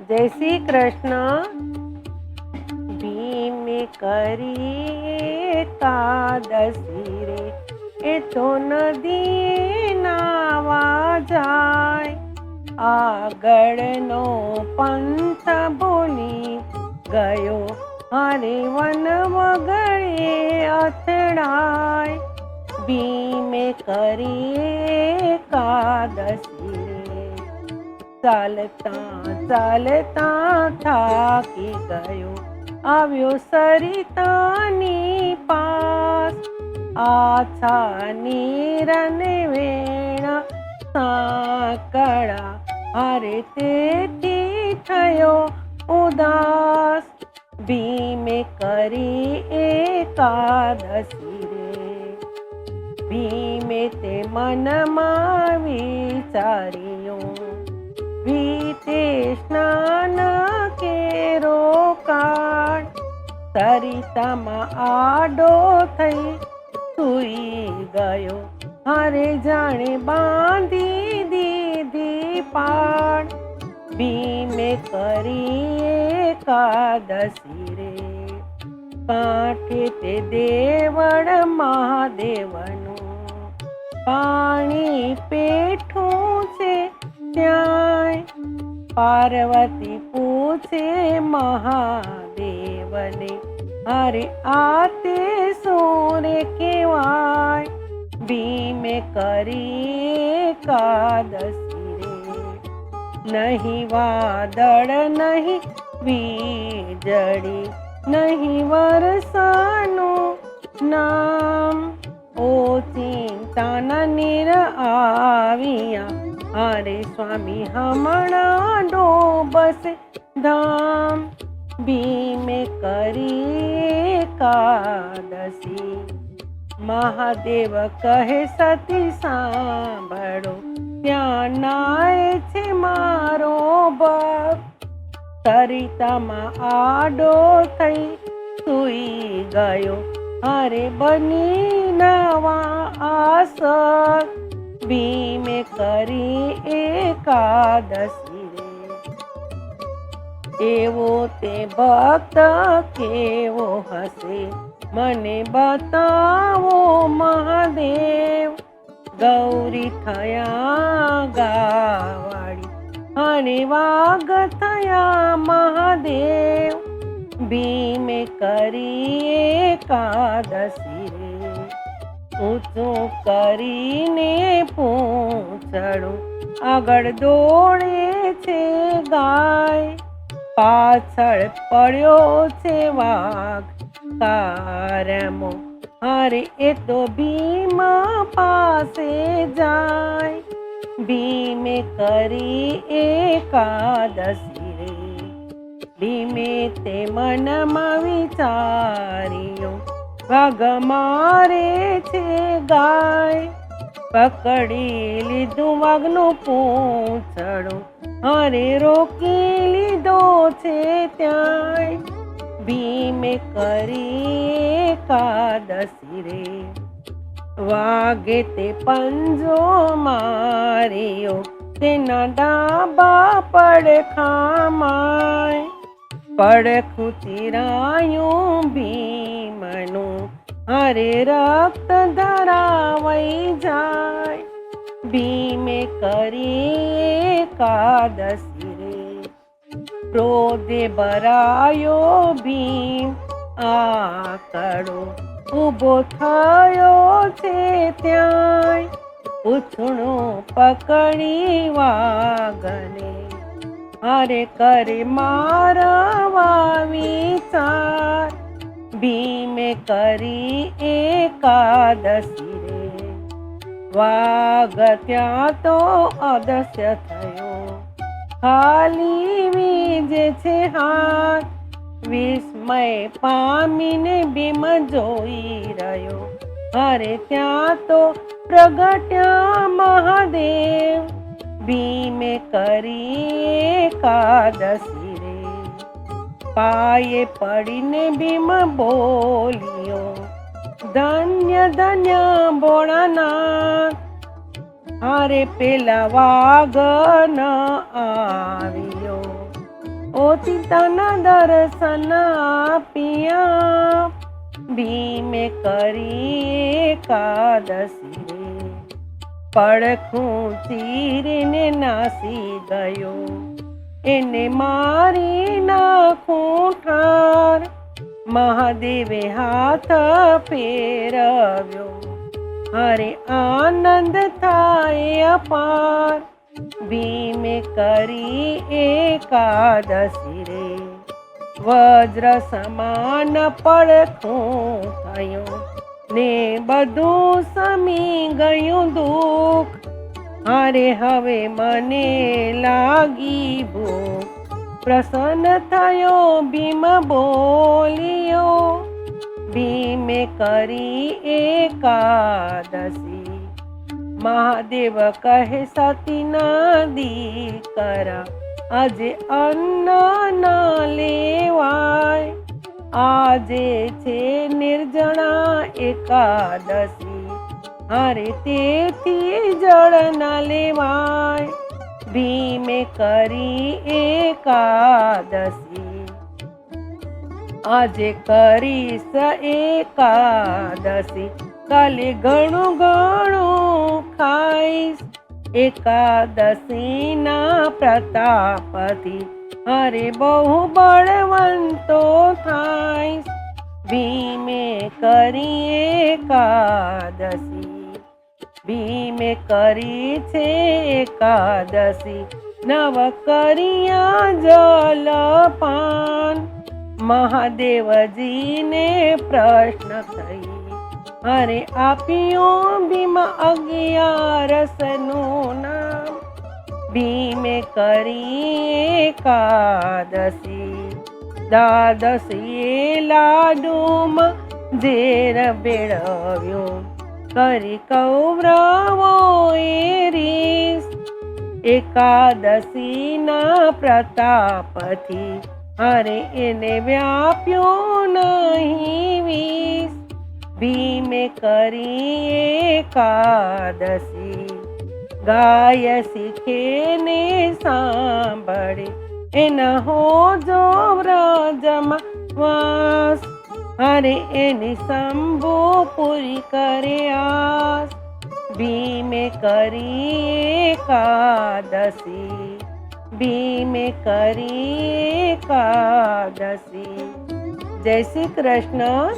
જય શ્રી કૃષ્ણ। ભીમે કરી એકાદશી રે, એ તો નદી નાવા જાય। આગળનો પંથ ભૂલી ગયો, હરે વન વગડે અથડાય। ભીમે કરી એકાદશી રે, ચાલતા ચાલતા થાકી ગયો, આવ્યો સરિતાની પાસ। આછા નીરને વેણા સાંકળા, હરે તેથી થયો ઉદાસ। ભીમે કરી એકાદશી રે, ભીમે તે મનમાં વિચાર્યું, વીતે સ્નાન કેરો કાળ। સરિતામાં આડો થઈ સૂઈ ગયો, હરે જાણે બાંધી દીધી પાળ। ભીમે કરી એકાદશી રે, કાંઠે તે દેવળ મહાદેવનું, પાણી પેઠું છે ત્યાંય। પાર્વતી પૂછે મહાદેવને, અરે આ તે સોરે કહેવાય। ભીમે કરી એકાદશી રે, નહીં વાદળ નહીં વીજળી, નહીં વરસાનું નામ। ઓચિંતાના નીર આવ્યા, હરે સ્વામી હમણાં ડોબસે ધામ। ભીમે કરી એકાદશી, મહાદેવ કહે સતી સાંભળો, ત્યાં નાય છે મારો ભક્ત। સરિતામાં આડો થઈ સૂઈ ગયો, હરે બની નવા આસક્ત। ભીમે કરી એકાદશી રે, એવો તે ભક્ત કેવો હશે, મને બતાવો મહાદેવ। ગૌરી થયા ગાવાળી, હરે વાઘ થયા મહાદેવ। ભીમે કરી એકાદશી રે, ઊંચું કરીને પૂંછડું, આગળ દોડે છે ગાય। પાછળ પડ્યો છે વાઘ કારમો, હરે એ તો ભીમ પાસે જાય। ભીમે કરી એકાદશી રે, ભીમે તે મનમાં વિચાર્યું, વાઘ મારે છે ગાય। પકડી લીધું વાઘનું પૂંછડું, હરે રોકી લીધો છે ત્યાંય। ભીમે કરી એકાદશી રે, વાઘે તે પંજો માર્યો, તેના ડાબા પડખામાં। પડખું ચીરાયું ભીમનું, હરે રક્ત ધરાવાઈ જાય। ભીમે કરી એકાદશી રે, ક્રોધે ભરાયો ભીમ આકડો, ઊભો થયો છે ત્યાંય। પૂંછડું પકડી વાઘને, હરે કરે મારવા વિચાર। ભીમે કરી એકાદશી રે, વાઘ ત્યાં તો અદસ્ય થયો, ખાલી વીજે છે હાથ। વિસ્મય પામીને ભીમ જોઈ રહ્યો, હરે ત્યાં તો પ્રગટ્યા મહાદેવ। ભીમે કરી એકાદશી રે, પાયે પડીને ભીમ બોલ્યો, ધન્ય ધન્ય ભોળાનાથ। હારે પેલા વાઘ ન આવ્યો, ઓચિતાના દર્શન આપ્યા, ભીમે કરી એકાદશી રે, પડખું ચીરીને નાસી ગયો, એને મારી નાખું ઠાર, મહાદેવે હાથ ફેરવ્યો, હરે આનંદ થાય અપાર, ભીમે કરી એકાદશી રે, વજ્ર સમાન પડખું થયું, ને બધું સમી ગયું દુઃખ, હારે હવે મને લાગી ભૂખ, પ્રસન્ન થયો ભીમ બોલ્યો, ભીમે કરી એકાદશી, મહાદેવ કહે સતી નદી કરા, આજે અન્ન ના લેવાય, આજે છે નિર્જળા એકાદશી, હારે તેથી જળ ના લેવાય, ભીમે કરી એકાદશી, આજે કરીશ એકાદશી, કાલે ઘણું ઘણું ખાઈશ, એકાદશી ના પ્રતાપથી હરે બહુ બળવંતો થાઈશ, ભીમે કરી એકાદશી, ભીમે કરી છે એકાદશી, નવ કર્યા જલપાન, મહાદેવજીને પ્રશ્ન થઈ, હરે આપ્યું ભીમ 11નું નામ, ભીમે કરી એકાદશી, દ્વાદશીએ લાડુમાં ઝેર ભેળવ્યો, કરી કૌરવો એ રીસ, એકાદશી ના પ્રતાપથી હરે એને વ્યાપ્યો નહીં વિષ, ભીમે કરી એકાદશી, ગાય શીખે ને સાંભળે, એના હોજો વ્રજમાં વાસ, હરે એની શંભુ પૂરી કરે આસ, ભીમે કરી એકાદશી, ભીમે કરી એકાદશી. જય શ્રી કૃષ્ણ.